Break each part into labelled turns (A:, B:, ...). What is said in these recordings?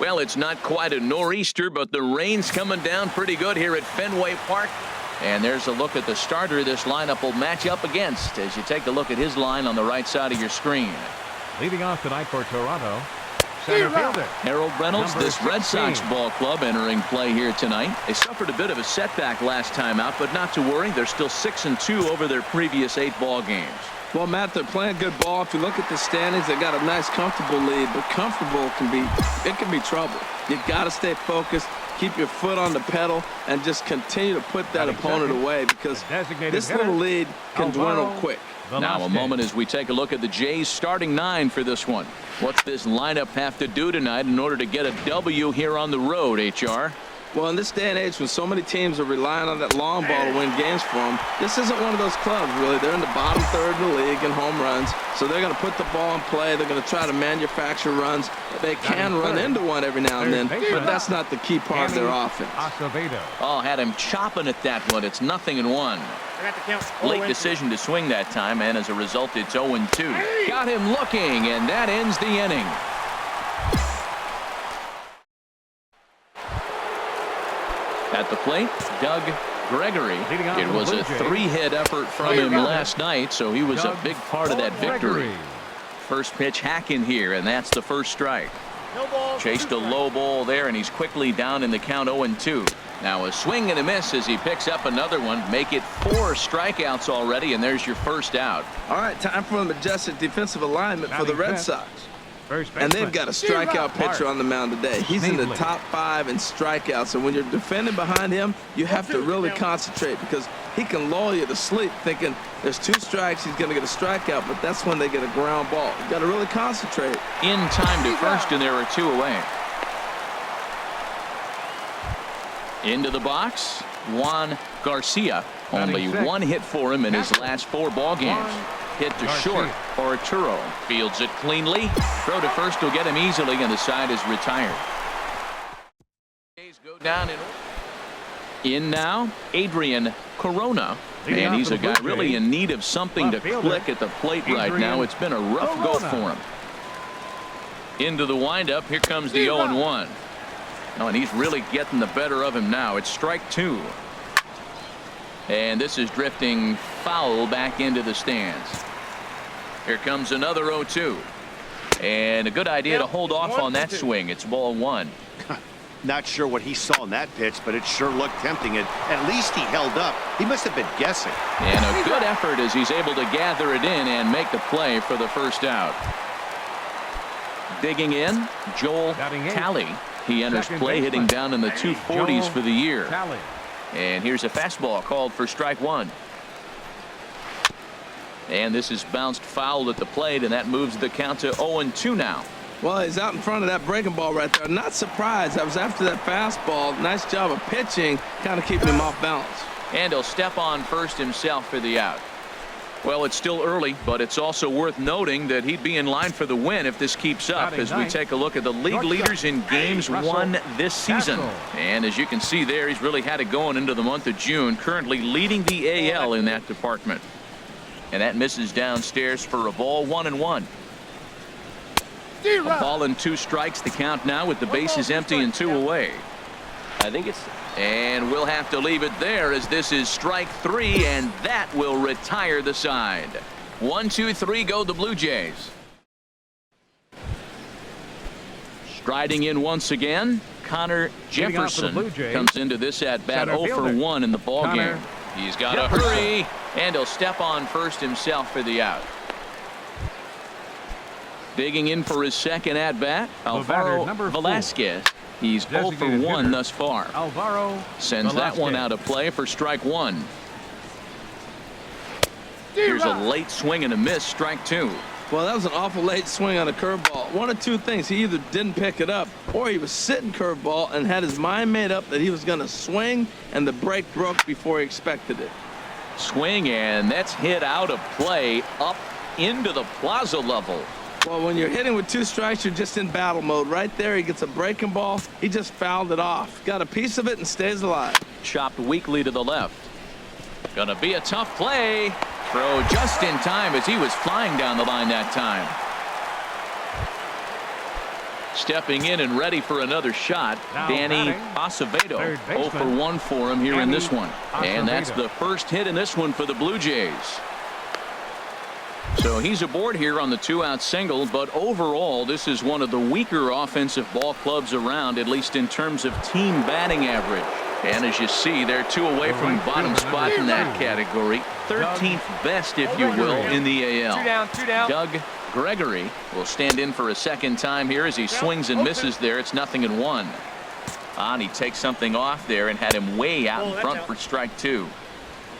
A: Well, it's not quite a nor'easter, but the rain's coming down pretty good here at Fenway Park. And there's a look at the starter this lineup will match up against as you take a look at his line on the right side of your screen.
B: Leading off tonight for Toronto, center fielder
A: Harold Reynolds,
B: number
A: this Red
B: 16.
A: Sox ball club entering play here tonight. They suffered a bit of a setback last time out, but not to worry. They're still 6-2 over their previous 8 ball games.
C: Well, Matt, they're playing good ball. If you look at the standings, they got a nice, comfortable lead, but comfortable can be trouble. You got to stay focused, keep your foot on the pedal, and just continue to put that opponent away because this little lead can dwindle quick.
A: Now a moment as we take a look at the Jays starting 9 for this one. What's this lineup have to do tonight in order to get a W here on the road, HR?
C: Well, in this day and age when so many teams are relying on that long ball to win games for them, this isn't one of those clubs, really. They're in the bottom third of the league in home runs, so they're going to put the ball in play. They're going to try to manufacture runs. They can run into one every now and then, but that's not the key part of their offense.
A: Oh, had him chopping at that one. It's 0-1. Late decision to swing that time, and as a result, it's 0-2. Got him looking, and that ends the inning. At the plate, Doug Gregory. It was a 3-hit effort from him last night, so he was a big part of that victory. First pitch hacking here, and that's the first strike. Chased a low ball there, and he's quickly down in the count 0-2. Now a swing and a miss as he picks up another one. Make it 4 strikeouts already, and there's your first out.
C: All right, time for a majestic defensive alignment for the Red Sox. And they've got a strikeout pitcher on the mound today. He's in the top 5 in strikeouts. And when you're defending behind him, you have to really concentrate because he can lull you to sleep thinking there's 2 strikes, he's going to get a strikeout, but that's when they get a ground ball. You've got to really concentrate.
A: In time to first, and there are 2 away. Into the box, Juan Garcia. Only 1 hit for him in his last 4 ball games. Hit to short. Arturo fields it cleanly. Throw to first will get him easily, and the side is retired. Go down in now, Adrian Corona. And he's a guy really in need of something to click at the plate right now. It's been a rough go for him. Into the windup. Here comes the 0-1. Oh, and he's really getting the better of him now. It's strike 2. And this is drifting foul back into the stands. Here comes another 0-2. And a good idea to hold off on that swing. It's ball 1.
D: Not sure what he saw in that pitch, but it sure looked tempting. And at least he held up. He must have been guessing.
A: And a good effort as he's able to gather it in and make the play for the first out. Digging in, Joel Talley. He enters play hitting down in the 240s for the year. And here's a fastball called for strike 1. And this is bounced foul at the plate, and that moves the count to 0-2 now.
C: Well, he's out in front of that breaking ball right there. Not surprised. I was after that fastball. Nice job of pitching, kind of keeping him off balance.
A: And he'll step on first himself for the out. Well, it's still early, but it's also worth noting that he'd be in line for the win if this keeps up as we take a look at the league leaders in games won this season. And as you can see there, he's really had it going into the month of June, currently leading the AL in that department. And that misses downstairs for a ball, 1-1. A ball and 2 strikes, the count now with the bases empty and 2 away. I think it's. And we'll have to leave it there as this is strike 3, and that will retire the side. 1, 2, 3 go the Blue Jays. Striding in once again, Connor Jefferson comes into this at bat 0 for 1 in the ball game. He's got to hurry, and he'll step on first himself for the out. Digging in for his second at bat, Alvaro Velasquez. He's 0 for 1 thus far.
B: Alvaro
A: sends that one out of play for strike 1. Here's a late swing and a miss, strike 2.
C: Well, that was an awful late swing on a curveball. One of 2 things. He either didn't pick it up or he was sitting curveball and had his mind made up that he was going to swing, and the break broke before he expected it.
A: Swing, and that's hit out of play up into the plaza level.
C: Well, when you're hitting with 2 strikes, you're just in battle mode. Right there, he gets a breaking ball. He just fouled it off. Got a piece of it and stays alive.
A: Chopped weakly to the left. Gonna be a tough play. Throw just in time as he was flying down the line that time. Stepping in and ready for another shot,
B: Now
A: Danny
B: batting,
A: Acevedo.
B: third
A: 0
B: baseman,
A: for 1 for him here in
B: Danny
A: this one. And that's
B: Acevedo.
A: the first hit in this one for the Blue Jays. So he's aboard here on the 2-out single, but overall this is one of the weaker offensive ball clubs around, at least in terms of team batting average. And as you see, they're 2 away from the bottom spot in that category. 13th best, if you will, in the AL.
E: 2 down, 2 down.
A: Doug Gregory will stand in for a second time here as he swings and misses there. It's 0-1. And he takes something off there and had him way out in front for strike 2.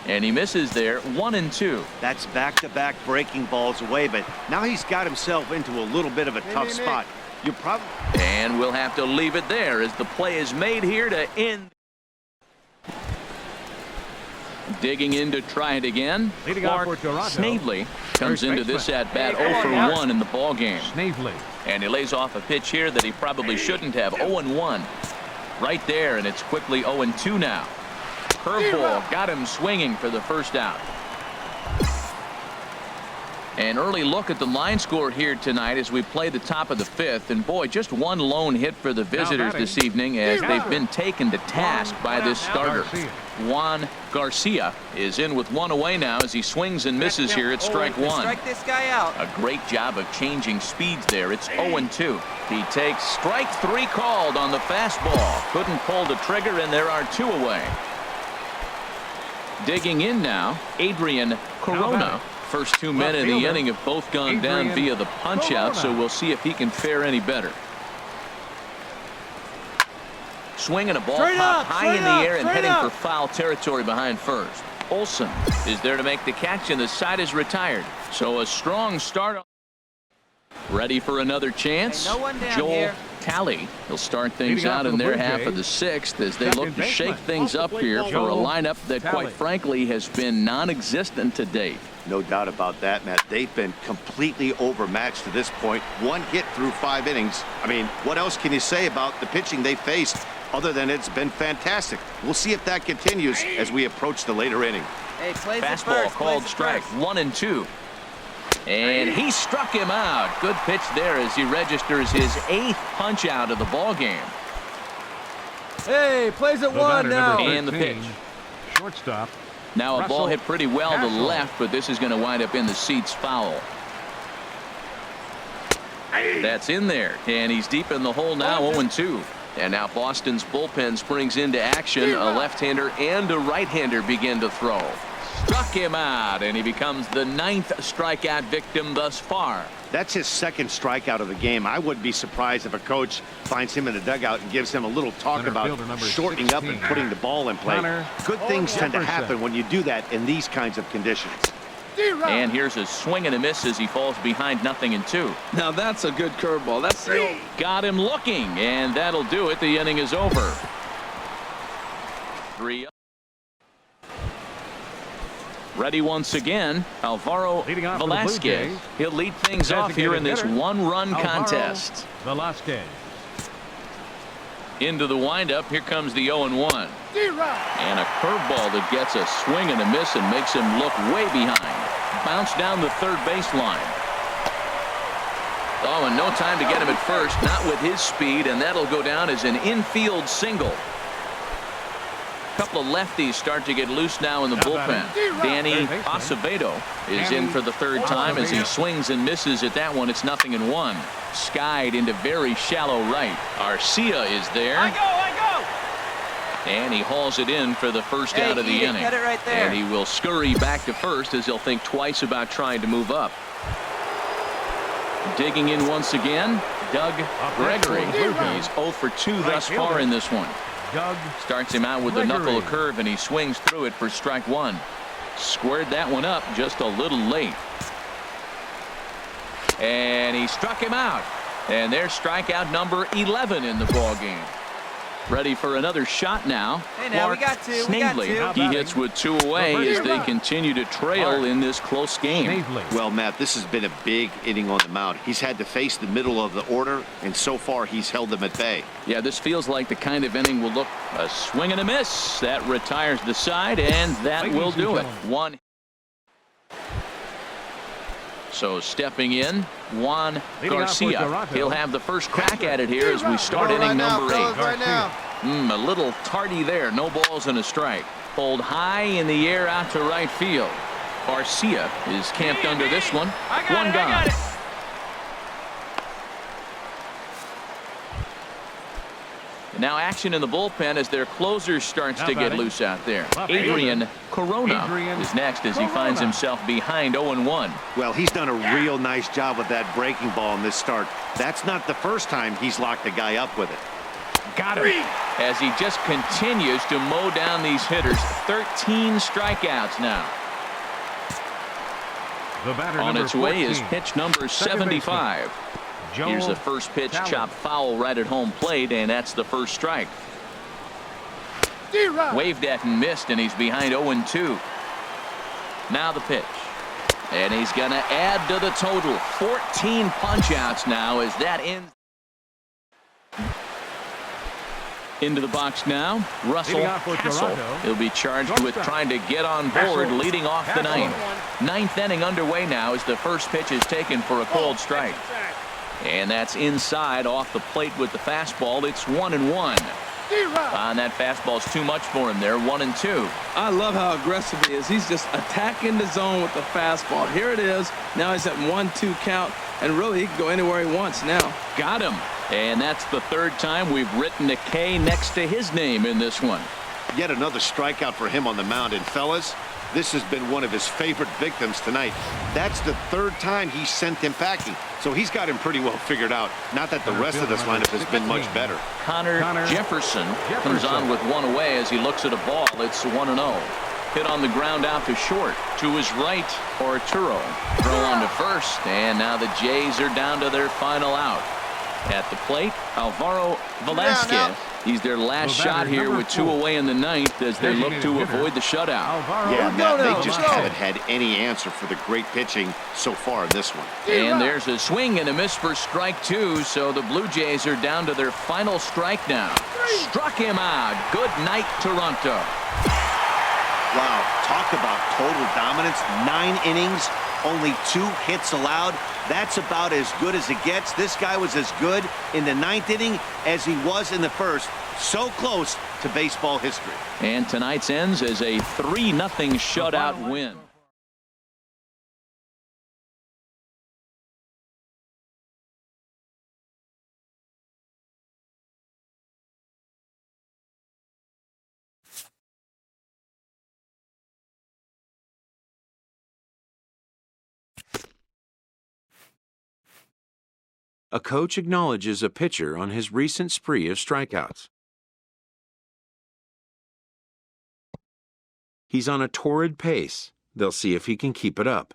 A: And he misses there. 1-2.
D: That's back-to-back breaking balls away, but now he's got himself into a little bit of a tough spot. You probably.
A: And we'll have to leave it there as the play is made here to end. Digging in to try it again.
B: Leading off
A: Clark
B: for Toronto,
A: Snavely comes
B: first
A: into
B: baseman.
A: this at bat
E: Hey,
A: 0 for
E: come on,
A: 1 in the ball game.
B: Snavely.
A: And he lays off a pitch here that he probably shouldn't have. 0-1 right there, and it's quickly 0-2 now. Curveball got him swinging for the first out. An early look at the line score here tonight as we play the top of the 5th. And boy, just one lone hit for the visitors this evening as they've been taken to task by this starter. Juan Garcia is in with 1 away now as he swings and misses here at strike 1.
E: Strike this guy out.
A: A great job of changing speeds there. It's 0-2. He takes strike 3 called on the fastball. Couldn't pull the trigger, and there are 2 away. Digging in now, Adrian Corona. First 2 men in the inning have both gone down via the punch out, so we'll see if he can fare any better. Swinging a ball pop high in the air and heading for foul territory behind first. Olsen is there to make the catch, and the side is retired. So a strong start. Ready for another chance.
E: Hey, no one down
A: Joel
E: here.
A: Talley will start things
B: Leading off
A: out
B: for
A: in
B: the
A: their
B: Blue
A: half
B: Jays,
A: of the 6th as they
B: second
A: look to shake
B: baseman.
A: things up here for a
B: Joel
A: lineup that
B: Talley.
A: quite frankly has been non-existent to date.
D: No doubt about that, Matt. They've been completely overmatched to this point. 1 hit through 5 innings. I mean, what else can you say about the pitching they faced other than it's been fantastic? We'll see if that continues as we approach the later inning.
E: Hey, plays it
A: Fastball
E: first,
A: called
E: plays it
A: strike.
E: first.
A: 1-2. And he struck him out. Good pitch there as he registers his 8th punch out of the ball game.
E: Hey, plays it 1 now.
A: And the pitch.
B: Shortstop.
A: Now a ball
B: Russell
A: hit pretty well to
B: Castle.
A: left, but this is going to wind up in the seats foul. That's in there, and he's deep in the hole now. 0-2. And now Boston's bullpen springs into action. A left-hander and a right-hander begin to throw. Struck him out, and he becomes the 9th strikeout victim thus far.
D: That's his 2nd strikeout of the game. I wouldn't be surprised if a coach finds him in the dugout and gives him a little talk
B: Center
D: about
B: fielder number
D: shortening up and
B: 16.
D: putting the ball in play.
B: Connor
D: Good things tend to
B: Jefferson.
D: happen when you do that in these kinds of conditions.
A: And here's a swing and a miss as he falls behind 0-2.
C: Now that's a good curveball. That's
A: Got him looking, and that'll do it. The inning is over. 3. Ready once again, Alvaro
B: Leading off for the Blue
A: Velasquez.
B: Jays.
A: He'll lead things off here in this
B: Designated hitter,
A: one-run
B: Alvaro
A: contest.
B: Velasquez.
A: Into the windup, here comes the 0-1. And a curveball that gets a swing and a miss and makes him look way behind. Bounce down the third baseline. Oh, and no time to get him at first, not with his speed, and that'll go down as an infield single. A couple of lefties start to get loose now in the bullpen. Danny Acevedo is in for the 3rd time as he swings and misses at that one. It's 0-1. Skied into very shallow right. Arcia is there.
E: I go.
A: And he hauls it in for the first
E: Hey,
A: out of the
E: eat it,
A: inning.
E: get it right there.
A: And he will scurry back to first as he'll think twice about trying to move up. Digging in once again, Doug Gregory. He's 0 for 2 thus far in this one.
B: Doug
A: Starts him out with the
B: Gregory.
A: knuckle curve, and he swings through it for strike 1. Squared that one up just a little late. And he struck him out. And there's strikeout number 11 in the ball game. Ready for another shot now.
E: Hey, now we
A: Clark
E: got 2. We got
A: Snavely.
E: 2.
A: He hits with 2 away as they continue to trail in this close game.
B: Snavely.
D: Well, Matt, this has been a big inning on the mound. He's had to face the middle of the order, and so far he's held them at bay.
A: Yeah, this feels like the kind of inning will look a swing and a miss. That retires the side, and that
B: Ladies
A: will
B: and
A: do it.
B: gentlemen.
A: 1. So stepping in, Juan
B: Leading off for
A: Garcia.
B: Toronto.
A: He'll have the first crack at it here as we start inning number 8.
E: Right now.
A: A little tardy there. No balls and a strike. Pulled high in the air out to right field. Garcia is camped under this one. One gone. And now action in the bullpen as their closer starts to get loose out there. Adrian Corona is next as he finds himself behind 0-1.
D: Well, he's done a real nice job with that breaking ball in this start. That's not the first time he's locked a guy up with it.
B: Got him.
A: As he just continues to mow down these hitters. 13 strikeouts now.
B: The batter
A: On
B: number
A: its way
B: 14.
A: is pitch number
B: Second
A: 75.
B: Joel
A: Here's the first pitch,
B: Talon.
A: chopped foul right at home plate, and that's the first strike. Waved at and missed, and he's behind 0-2. Now the pitch. And he's going to add to the total. 14 punch-outs now as that ends. Into the box now, Russell
B: Leading off for
A: Hassel.
B: Toronto.
A: He'll be charged with
B: Shortstop.
A: trying to get on board,
B: Hassel.
A: leading off the
B: Hassel.
A: ninth. 9th inning underway now as the first pitch is taken for a cold strike. And that's inside off the plate with the fastball. It's 1-1. And that fastball's too much for him there. 1-2.
C: I love how aggressive he is. He's just attacking the zone with the fastball. Here it is. Now he's at 1-2 count, and really he can go anywhere he wants now.
A: Got him. And that's the third time we've written a K next to his name in this one.
D: Yet another strikeout for him on the mound. And fellas, this has been one of his favorite victims tonight. That's the third time he sent him packing. So he's got him pretty well figured out. Not that the rest of this lineup has been much better.
A: Connor Jefferson comes on with one away as he looks at a ball. It's 1-0. Hit on the ground out to short. To his right, Arturo. Throw on to first, and now the Jays are down to their final out. At the plate, Alvaro Velasquez. He's their last
B: The batter,
A: shot here
B: number
A: with 2
B: 4.
A: away in the 9th as they look to
B: Designated
A: avoid the shutout.
B: Alvaro.
D: Yeah, Matt,
E: now.
D: they just
E: Let's go.
D: haven't had any answer for the great pitching so far in this one.
A: And there's a swing and a miss for strike 2, so the Blue Jays are down to their final strike now. Struck him out. Good night, Toronto.
D: Wow, talk about total dominance. 9 innings, only 2 hits allowed. That's about as good as it gets. This guy was as good in the 9th inning as he was in the first. So close to baseball history.
A: And tonight's ends as a 3-0 shutout win.
F: A coach acknowledges a pitcher on his recent spree of strikeouts. He's on a torrid pace. They'll see if he can keep it up.